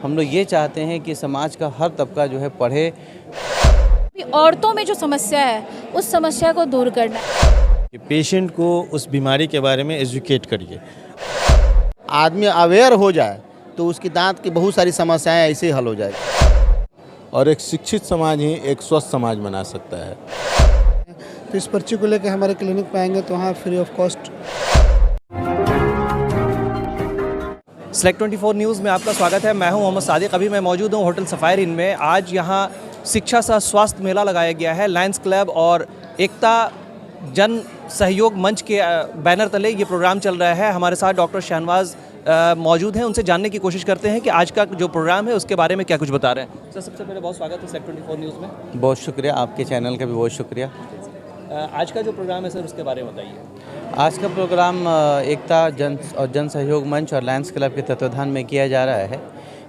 हम लोग ये चाहते हैं कि समाज का हर तबका जो है पढ़े। औरतों में जो समस्या है उस समस्या को दूर करना है। कि पेशेंट को उस बीमारी के बारे में एजुकेट करिए। आदमी अवेयर हो जाए तो उसकी दांत की बहुत सारी समस्याएं ऐसे ही हल हो जाएगी। और एक शिक्षित समाज ही एक स्वस्थ समाज बना सकता है। तो इस पर्ची को लेकर हमारे क्लिनिक पे आएंगे तो वहाँ free of cost. Select 24 news में आपका स्वागत है। मैं हूं मोहम्मद सादिक। अभी मैं मौजूद हूं होटल सफायर इन में। आज यहां शिक्षा सह स्वास्थ्य मेला लगाया गया है। लायंस क्लब और एकता जन सहयोग मंच के बैनर तले ये प्रोग्राम चल रहा है। हमारे साथ डॉक्टर शहनवाज मौजूद हैं। उनसे जानने की कोशिश करते हैं कि आज का जो प्रोग्राम है उसके बारे में क्या कुछ बता रहे हैं। सर, सबसे पहले बहुत स्वागत है सेलेक्ट 24 न्यूज़ में। बहुत शुक्रिया, आपके चैनल का भी बहुत शुक्रिया। आज का जो प्रोग्राम है सर उसके बारे में बताइए। आज का प्रोग्राम एकता जन सहयोग मंच और लायंस क्लब के तत्वाधान में किया जा रहा है।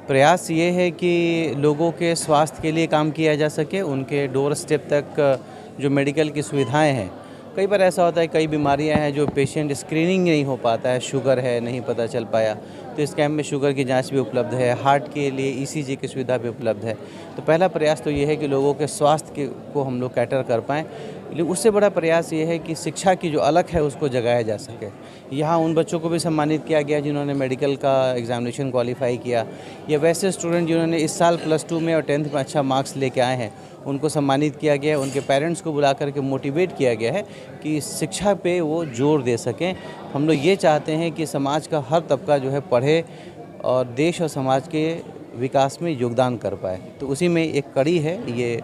प्रयास ये है कि लोगों के स्वास्थ्य के लिए काम किया जा सके, उनके डोर स्टेप तक जो मेडिकल की सुविधाएं हैं। कई बार ऐसा होता है, कई बीमारियां हैं जो पेशेंट स्क्रीनिंग नहीं हो पाता है, शुगर है नहीं पता चल पाया, तो इस कैंप में शुगर की जांच भी उपलब्ध है, हार्ट के लिए ईसीजी की सुविधा भी उपलब्ध है। तो पहला प्रयास तो ये है कि लोगों के स्वास्थ्य को हम लोग कैटर कर पाएँ। लेकिन उससे बड़ा प्रयास ये है कि शिक्षा की जो अलग है उसको जगाया जा सके। यहाँ उन बच्चों को भी सम्मानित किया गया जिन्होंने मेडिकल का एग्जामिनेशन क्वालिफाई किया, या वैसे स्टूडेंट जिन्होंने इस साल +2 में और 10th में अच्छा मार्क्स लेके आए हैं, उनको सम्मानित किया गया है। उनके पेरेंट्स को बुला करके मोटिवेट किया गया है कि शिक्षा पे वो जोर दे सकें। हम लोग ये चाहते हैं कि समाज का हर तबका जो है पढ़े और देश और समाज के विकास में योगदान कर पाए। तो उसी में एक कड़ी है ये।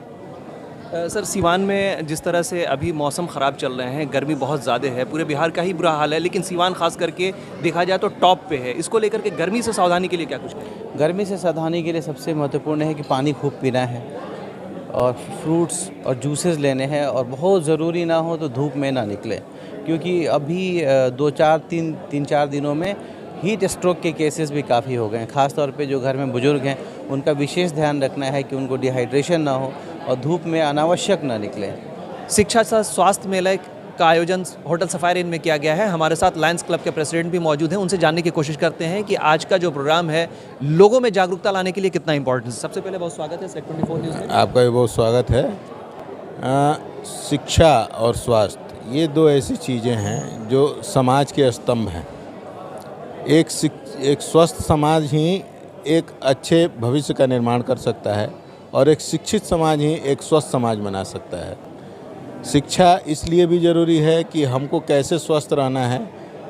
सर, सीवान में जिस तरह से अभी मौसम ख़राब चल रहे हैं, गर्मी बहुत ज़्यादा है, पूरे बिहार का ही बुरा हाल है, लेकिन सीवान खास करके देखा जाए तो टॉप पे है। इसको लेकर के गर्मी से सावधानी के लिए क्या कुछ करें? गर्मी से सावधानी के लिए सबसे महत्वपूर्ण है कि पानी खूब पीना है और फ्रूट्स और जूसेस लेने हैं, और बहुत ज़रूरी ना हो तो धूप में ना निकले, क्योंकि अभी 3-4 दिनों में हीट स्ट्रोक के केसेस भी काफ़ी हो गए हैं। ख़ास तौर पे जो घर में बुजुर्ग हैं उनका विशेष ध्यान रखना है कि उनको डिहाइड्रेशन ना हो और धूप में अनावश्यक ना निकले। शिक्षा सह स्वास्थ्य मेले का आयोजन होटल सफायर इन में किया गया है। हमारे साथ लायंस क्लब के प्रेसिडेंट भी मौजूद हैं। उनसे जानने की कोशिश करते हैं कि आज का जो प्रोग्राम है लोगों में जागरूकता लाने के लिए कितना इंपॉर्टेंट है। सबसे पहले बहुत स्वागत है सेलेक्ट 24 न्यूज़ में। आपका भी बहुत स्वागत है। शिक्षा और स्वास्थ्य ये दो ऐसी चीज़ें हैं जो समाज के स्तंभ हैं। एक स्वस्थ समाज ही एक अच्छे भविष्य का निर्माण कर सकता है, और एक शिक्षित समाज ही एक स्वस्थ समाज बना सकता है। शिक्षा इसलिए भी ज़रूरी है कि हमको कैसे स्वस्थ रहना है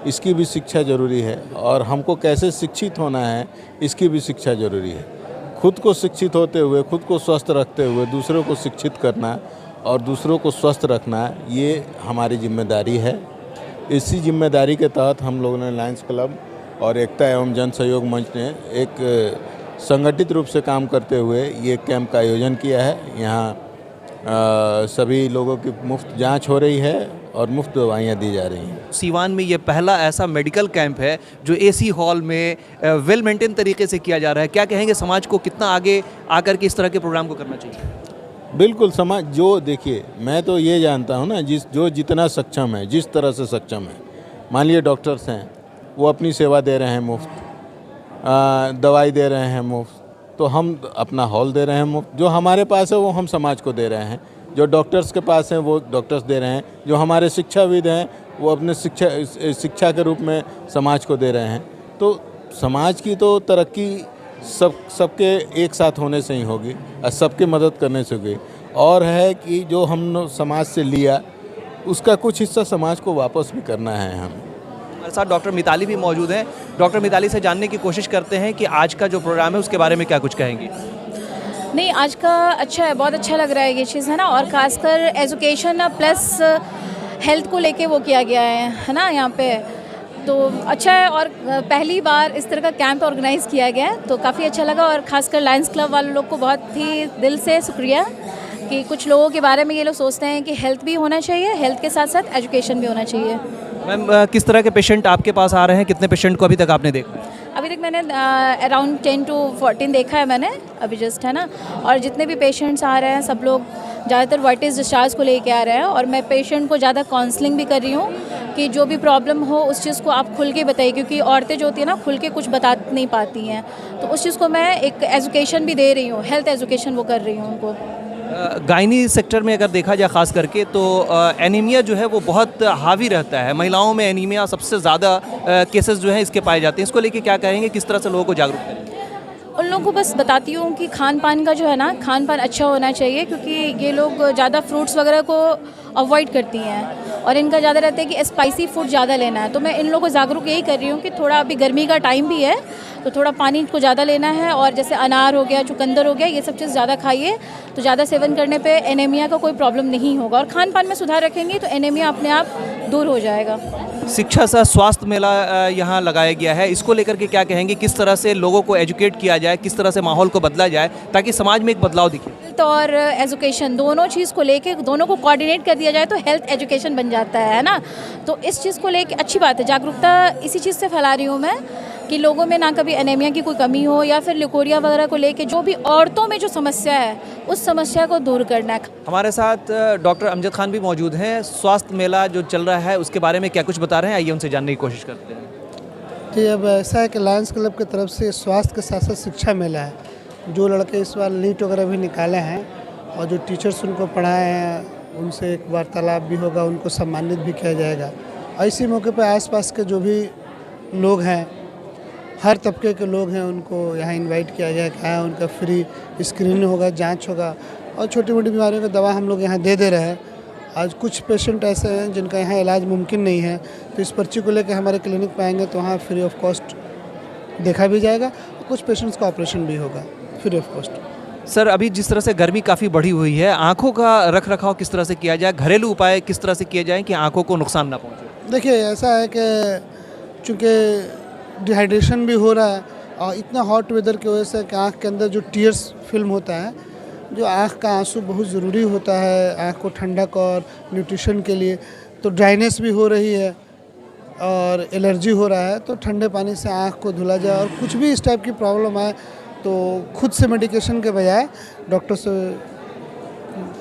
इसकी भी शिक्षा ज़रूरी है, और हमको कैसे शिक्षित होना है इसकी भी शिक्षा ज़रूरी है। खुद को शिक्षित होते हुए, खुद को स्वस्थ रखते हुए दूसरों को शिक्षित करना और दूसरों को स्वस्थ रखना, ये हमारी जिम्मेदारी है। इसी जिम्मेदारी के तहत हम लोगों ने लायंस क्लब और एकता एवं जन सहयोग मंच ने एक संगठित रूप से काम करते हुए ये कैंप का आयोजन किया है। यहाँ सभी लोगों की मुफ्त जांच हो रही है और मुफ्त दवाइयाँ दी जा रही हैं। सीवान में ये पहला ऐसा मेडिकल कैंप है जो एसी हॉल में वेल मेंटेन तरीके से किया जा रहा है। क्या कहेंगे, समाज को कितना आगे आकर के इस तरह के प्रोग्राम को करना चाहिए? बिल्कुल, समाज जो देखिए, मैं तो ये जानता हूँ ना, जो जितना सक्षम है, जिस तरह से सक्षम है, मान लीजिए डॉक्टर्स हैं वो अपनी सेवा दे रहे हैं मुफ्त, दवाई दे रहे हैं मुफ्त, तो हम अपना हॉल दे रहे हैं मुफ्त। जो हमारे पास है वो हम समाज को दे रहे हैं। जो डॉक्टर्स के पास हैं वो डॉक्टर्स दे रहे हैं। जो हमारे शिक्षाविद हैं वो अपने शिक्षा के रूप में समाज को दे रहे हैं। तो समाज की तो तरक्की सबके एक साथ होने से ही होगी और सबके मदद करने से होगी। और है कि जो हम समाज से लिया उसका कुछ हिस्सा समाज को वापस भी करना है हमें। हमारे साथ डॉक्टर मिताली भी मौजूद हैं। डॉक्टर मिताली से जानने की कोशिश करते हैं कि आज का जो प्रोग्राम है उसके बारे में क्या कुछ कहेंगी। नहीं, आज का अच्छा है, बहुत अच्छा लग रहा है ये चीज़, है ना। और ख़ासकर एजुकेशन प्लस हेल्थ को लेके वो किया गया है ना यहाँ पे, तो अच्छा है। और पहली बार इस तरह का कैंप ऑर्गेनाइज़ किया गया है तो काफ़ी अच्छा लगा। और ख़ासकर लायंस क्लब वाले लोग को बहुत ही दिल से शुक्रिया कि कुछ लोगों के बारे में ये लोग सोचते हैं कि हेल्थ भी होना चाहिए, हेल्थ के साथ साथ एजुकेशन भी होना चाहिए। मैम, किस तरह के पेशेंट आपके पास आ रहे हैं? कितने पेशेंट को अभी तक आपने देखा? अभी तक मैंने अराउंड 10 to 14 देखा है मैंने अभी जस्ट, है ना। और जितने भी पेशेंट्स आ रहे हैं सब लोग ज़्यादातर वर्टिस डिस्चार्ज को लेके आ रहे हैं, और मैं पेशेंट को ज़्यादा काउंसलिंग भी कर रही हूँ कि जो भी प्रॉब्लम हो उस चीज़ को आप खुल के बताइए, क्योंकि औरतें जो होती हैं ना खुल के कुछ बता नहीं पाती हैं। तो उस चीज़ को मैं एक एजुकेशन भी दे रही हूँ, हेल्थ एजुकेशन वो कर रही हूँ उनको। गायनी सेक्टर में अगर देखा जाए ख़ास करके तो एनीमिया जो है वो बहुत हावी रहता है। महिलाओं में एनीमिया सबसे ज़्यादा केसेस जो हैं इसके पाए जाते हैं। इसको लेके क्या कहेंगे, किस तरह से लोगों को जागरूक करें? उन लोगों को बस बताती हूँ कि खान पान का जो है ना, खान पान अच्छा होना चाहिए, क्योंकि ये लोग ज़्यादा फ्रूट्स वगैरह को अवॉइड करती हैं और इनका ज़्यादा रहता है कि स्पाइसी फूड ज़्यादा लेना है। तो मैं इन लोगों को जागरूक यही कर रही हूँ कि थोड़ा अभी गर्मी का टाइम भी है तो थोड़ा पानी को ज़्यादा लेना है, और जैसे अनार हो गया, चुकंदर हो गया, ये सब चीज़ ज़्यादा खाइए। तो ज़्यादा सेवन करने पे एनीमिया का कोई प्रॉब्लम नहीं होगा, और खान पान में सुधार रखेंगे तो एनीमिया अपने आप दूर हो जाएगा। शिक्षा सह स्वास्थ्य मेला यहाँ लगाया गया है, इसको लेकर के क्या कहेंगे, किस तरह से लोगों को एजुकेट किया जाए, किस तरह से माहौल को बदला जाए ताकि समाज में एक बदलाव दिखे? हेल्थ और एजुकेशन दोनों चीज़ को लेके, दोनों को कोऑर्डिनेट कर दिया जाए तो हेल्थ एजुकेशन बन जाता है ना। तो इस चीज़ को लेके अच्छी बात है, जागरूकता इसी चीज़ से फैला रही हूँ मैं कि लोगों में ना कभी एनीमिया की कोई कमी हो, या फिर लिकोरिया वगैरह को लेके जो भी औरतों में जो समस्या है उस समस्या को दूर करना है। हमारे साथ डॉक्टर अमजद खान भी मौजूद हैं। स्वास्थ्य मेला जो चल रहा है उसके बारे में क्या कुछ बता रहे हैं, आइए उनसे जानने की कोशिश करते हैं। जी, अब ऐसा है कि लायंस क्लब की तरफ से स्वास्थ्य के साथ साथ शिक्षा मेला है। जो लड़के इस बार नीट वगैरह भी निकाले हैं और जो टीचर्स उनको पढ़ाए हैं उनसे एक वार्तालाप भी होगा, उनको सम्मानित भी किया जाएगा। इसी मौके पर आसपास के जो भी लोग हैं, हर तबके के लोग हैं, उनको यहाँ इनवाइट किया जाएगा। उनका फ्री स्क्रीनिंग होगा, जांच होगा, और छोटी मोटी बीमारियों का दवा हम लोग यहाँ दे रहे हैं। आज कुछ पेशेंट ऐसे हैं जिनका यहाँ इलाज मुमकिन नहीं है, तो इस पर्ची को लेकर हमारे क्लिनिक पे आएंगे तो वहाँ फ्री ऑफ कॉस्ट देखा भी जाएगा, और कुछ पेशेंट्स का ऑपरेशन भी होगा फ्री ऑफ कॉस्ट। सर, अभी जिस तरह से गर्मी काफ़ी बढ़ी हुई है, आँखों का रख रखाव किस तरह से किया जाए, घरेलू उपाय किस तरह से किए जाएँ कि आँखों को नुकसान ना पहुँचे? देखिए, ऐसा है कि चूँकि डिहाइड्रेशन भी हो रहा है और इतना हॉट वेदर की वजह से कि आँख के अंदर जो टीयर्स फिल्म होता है, जो आँख का आंसू बहुत ज़रूरी होता है आँख को ठंडक और न्यूट्रिशन के लिए, तो ड्राइनेस भी हो रही है और एलर्जी हो रहा है। तो ठंडे पानी से आँख को धुला जाए, और कुछ भी इस टाइप की प्रॉब्लम आए तो खुद से मेडिकेशन के बजाय डॉक्टर से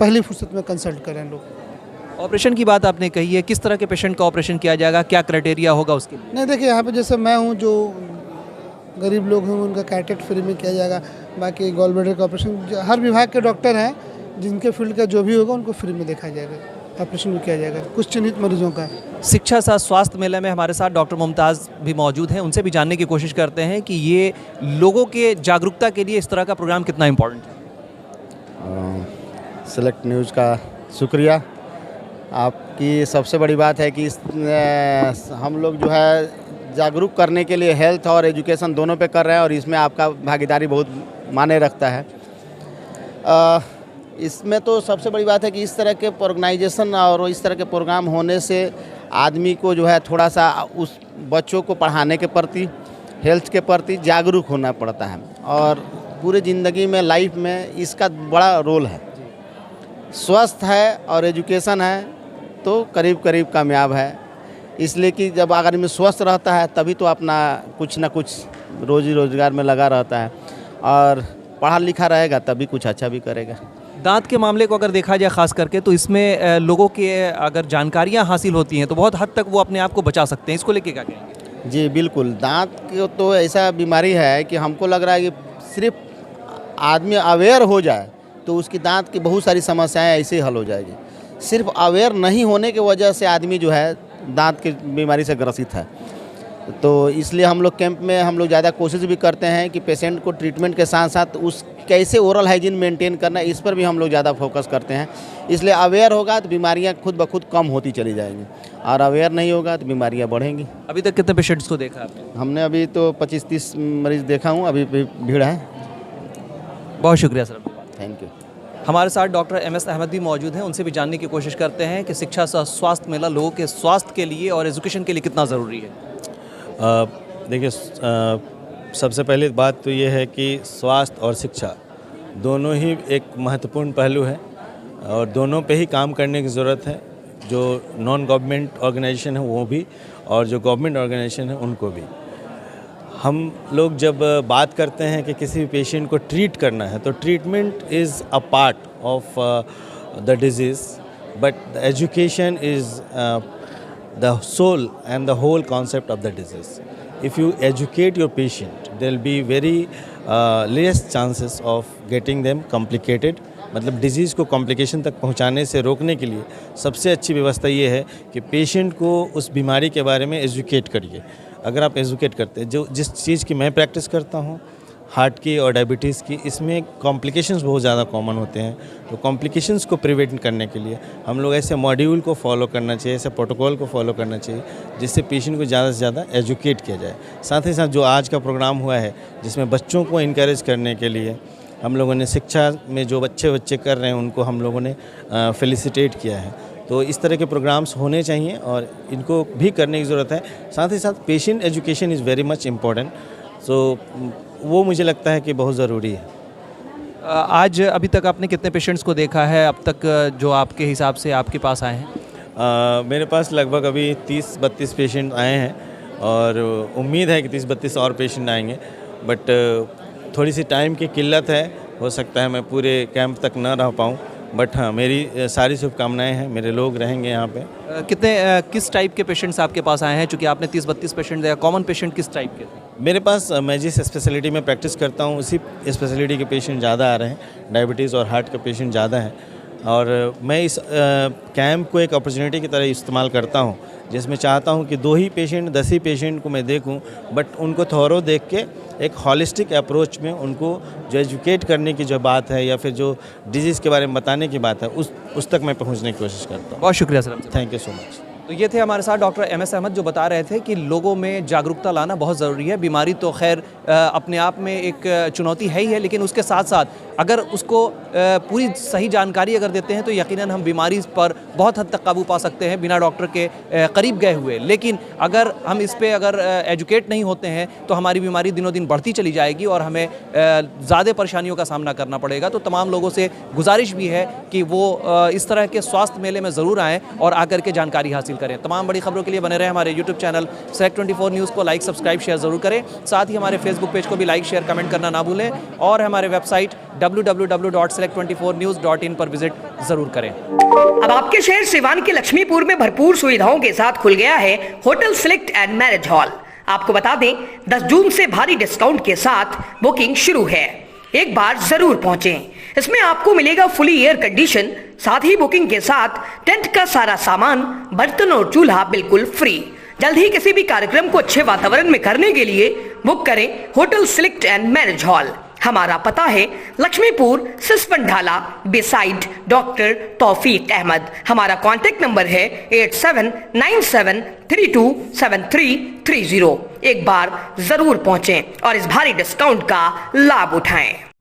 पहली फुर्सत में कंसल्ट करें लोग। ऑपरेशन की बात आपने कही है, किस तरह के पेशेंट का ऑपरेशन किया जाएगा, क्या क्राइटेरिया होगा उसके लिए? नहीं, देखिए, यहाँ पे जैसे मैं हूँ, जो गरीब लोग हैं उनका कैटेट फ्री में किया जाएगा। बाकी गॉल ब्लैडर का ऑपरेशन हर विभाग के डॉक्टर हैं, जिनके फील्ड का जो भी होगा उनको फ्री में देखा जाएगा, ऑपरेशन भी किया जाएगा कुछ चिन्हित मरीजों का। शिक्षा सह स्वास्थ्य मेले में हमारे साथ डॉक्टर मुमताज़ भी मौजूद हैं, उनसे भी जानने की कोशिश करते हैं कि ये लोगों के जागरूकता के लिए इस तरह का प्रोग्राम कितना इम्पोर्टेंट है। सेलेक्ट न्यूज़ का शुक्रिया। आपकी सबसे बड़ी बात है कि हम लोग जो है जागरूक करने के लिए हेल्थ और एजुकेशन दोनों पे कर रहे हैं, और इसमें आपका भागीदारी बहुत मायने रखता है। इसमें तो सबसे बड़ी बात है कि इस तरह के ऑर्गेनाइजेशन और इस तरह के प्रोग्राम होने से आदमी को जो है थोड़ा सा उस बच्चों को पढ़ाने के प्रति, हेल्थ के प्रति जागरूक होना पड़ता है, और पूरे ज़िंदगी में, लाइफ में इसका बड़ा रोल है। स्वस्थ है और एजुकेशन है तो करीब करीब कामयाब है, इसलिए कि जब आदमी स्वस्थ रहता है तभी तो अपना कुछ ना कुछ रोजी रोजगार में लगा रहता है, और पढ़ा लिखा रहेगा तभी कुछ अच्छा भी करेगा। दांत के मामले को अगर देखा जाए खास करके, तो इसमें लोगों के अगर जानकारियां हासिल होती हैं तो बहुत हद तक वो अपने आप को बचा सकते हैं, इसको लेके क्या कहेंगे? जी बिल्कुल, दांत की तो ऐसा बीमारी है कि हमको लग रहा है कि सिर्फ आदमी अवेयर हो जाए तो उसकी दांत की बहुत सारी समस्याएं ऐसे ही हल हो जाएगी। सिर्फ अवेयर नहीं होने की वजह से आदमी जो है दांत की बीमारी से ग्रसित है। तो इसलिए हम लोग कैंप में हम लोग ज़्यादा कोशिश भी करते हैं कि पेशेंट को ट्रीटमेंट के साथ साथ उस कैसे ओरल हाइजीन मेंटेन करना, इस पर भी हम लोग ज़्यादा फोकस करते हैं। इसलिए अवेयर होगा तो बीमारियां खुद ब खुद कम होती चली जाएंगी, और अवेयर नहीं होगा तो बीमारियां बढ़ेंगी। अभी तक कितने पेशेंट्स को देखा आपने? हमने अभी तो 25-30 मरीज़ देखा हूँ, अभी भी भीड़ है। बहुत शुक्रिया सर। Thank you. हमारे साथ डॉक्टर MS अहमद भी मौजूद हैं, उनसे भी जानने की कोशिश करते हैं कि शिक्षा सह स्वास्थ्य मेला लोगों के स्वास्थ्य के लिए और एजुकेशन के लिए कितना ज़रूरी है। देखिए, सबसे पहली बात तो ये है कि स्वास्थ्य और शिक्षा दोनों ही एक महत्वपूर्ण पहलू है, और दोनों पे ही काम करने की ज़रूरत है। जो नॉन गवर्नमेंट ऑर्गेनाइजेशन है वो भी, और जो गवर्नमेंट ऑर्गेनाइजेशन है उनको भी। हम लोग जब बात करते हैं कि किसी पेशेंट को ट्रीट करना है, तो treatment is a part of the disease, but education is the soul and the whole concept of the disease. If you educate your patient, there will be very less chances of getting them complicated. मतलब disease को complication तक पहुंचाने से रोकने के लिए सबसे अच्छी व्यवस्था ये है कि पेशेंट को उस बीमारी के बारे में एजुकेट करिए. अगर आप एजुकेट करते हैं, जो जिस चीज़ की मैं प्रैक्टिस करता हूँ, हार्ट की और डायबिटीज़ की, इसमें कॉम्प्लिकेशंस बहुत ज़्यादा कॉमन होते हैं. तो कॉम्प्लिकेशंस को प्रिवेंट करने के लिए हम लोग ऐसे मॉड्यूल को फॉलो करना चाहिए, ऐसे प्रोटोकॉल को फॉलो करना चाहिए, जिससे पेशेंट को ज़्यादा से ज़्यादा एजुकेट किया जाए. साथ ही साथ जो आज का प्रोग्राम हुआ है, जिसमें बच्चों को इनकरेज करने के लिए हम लोगों ने शिक्षा में जो बच्चे कर रहे हैं उनको हम लोगों ने फेलिसिटेट किया है. तो इस तरह के प्रोग्राम्स होने चाहिए और इनको भी करने की ज़रूरत है. साथ ही साथ patient education is very much important. So वो मुझे लगता है कि बहुत ज़रूरी है. आज अभी तक आपने कितने पेशेंट्स को देखा है अब तक, जो आपके हिसाब से आपके पास आए हैं? मेरे पास लगभग अभी 30-32 पेशेंट आए हैं और उम्मीद है कि 30-32 और पेशेंट आएंगे. बट थोड़ी सी टाइम की किल्लत है, हो सकता है मैं पूरे कैंप तक न रह पाऊँ. बट हाँ, मेरी सारी शुभकामनाएं हैं, मेरे लोग रहेंगे यहाँ पे. किस टाइप के पेशेंट्स आपके पास आए हैं? चूँकि आपने 30-32 पेशेंट देखा, कॉमन पेशेंट किस टाइप के थे? मेरे पास, मैं जिस स्पेशलिटी में प्रैक्टिस करता हूँ उसी स्पेशलिटी के पेशेंट ज़्यादा आ रहे हैं. डायबिटीज़ और हार्ट के पेशेंट ज़्यादा हैं और मैं इस कैंप को एक अपॉर्चुनिटी की तरह इस्तेमाल करता हूँ, जिसमें चाहता हूँ कि 2 ही पेशेंट 10 ही पेशेंट को मैं देखूँ, बट उनको थॉरो देख के एक हॉलिस्टिक अप्रोच में उनको जो एजुकेट करने की जो बात है या फिर जो डिजीज़ के बारे में बताने की बात है उस तक मैं पहुँचने की कोशिश करता हूँ. बहुत शुक्रिया sir. Thank you so much. तो ये थे हमारे साथ डॉक्टर MS अहमद, जो बता रहे थे कि लोगों में जागरूकता लाना बहुत ज़रूरी है. बीमारी तो खैर अपने आप में एक चुनौती है ही है, लेकिन उसके साथ साथ अगर उसको पूरी सही जानकारी अगर देते हैं तो यकीनन हम बीमारी पर बहुत हद तक काबू पा सकते हैं बिना डॉक्टर के करीब गए हुए. लेकिन अगर हम इस पे अगर एजुकेट नहीं होते हैं तो हमारी बीमारी दिनों दिन बढ़ती चली जाएगी और हमें ज़्यादा परेशानियों का सामना करना पड़ेगा. तो तमाम लोगों से गुजारिश भी है कि वो इस तरह के स्वास्थ्य मेले में ज़रूर आएँ और आकर के जानकारी हासिल करें. तमाम बड़ी खबरों के लिए बने रहे हमारे YouTube चैनल Select24 न्यूज़ को लाइक, सब्सक्राइब, शेयर ज़रूर करें. साथ ही हमारे Facebook पेज को भी लाइक, शेयर, कमेंट करना ना भूलें और हमारे वेबसाइट www.select24news.in पर विजिट ज़रूर करें. अब आपके शहर सिवान के लक्ष्मीपुर में भरपूर सुविधाओं के साथ खुल गया है hotel select and marriage hall. आपको बता दें 10 जून से भारी डिस्काउंट के साथ बुकिंग शुरू है. एक बार जरूर पहुंचें. इसमें आपको मिलेगा फुली एयर कंडीशन, साथ ही बुकिंग के साथ टेंट का सारा सामान, बर्तन और चूल्हा बिल्कुल फ्री. जल्द ही किसी भी कार्यक्रम को अच्छे वातावरण में करने के लिए बुक करें hotel select and marriage hall. हमारा पता है लक्ष्मीपुर, सिसवन ढाला, बिसाइड डॉक्टर तौफीक अहमद. हमारा कॉन्टेक्ट नंबर है 8797327330. एक बार जरूर पहुंचें और इस भारी डिस्काउंट का लाभ उठाएं.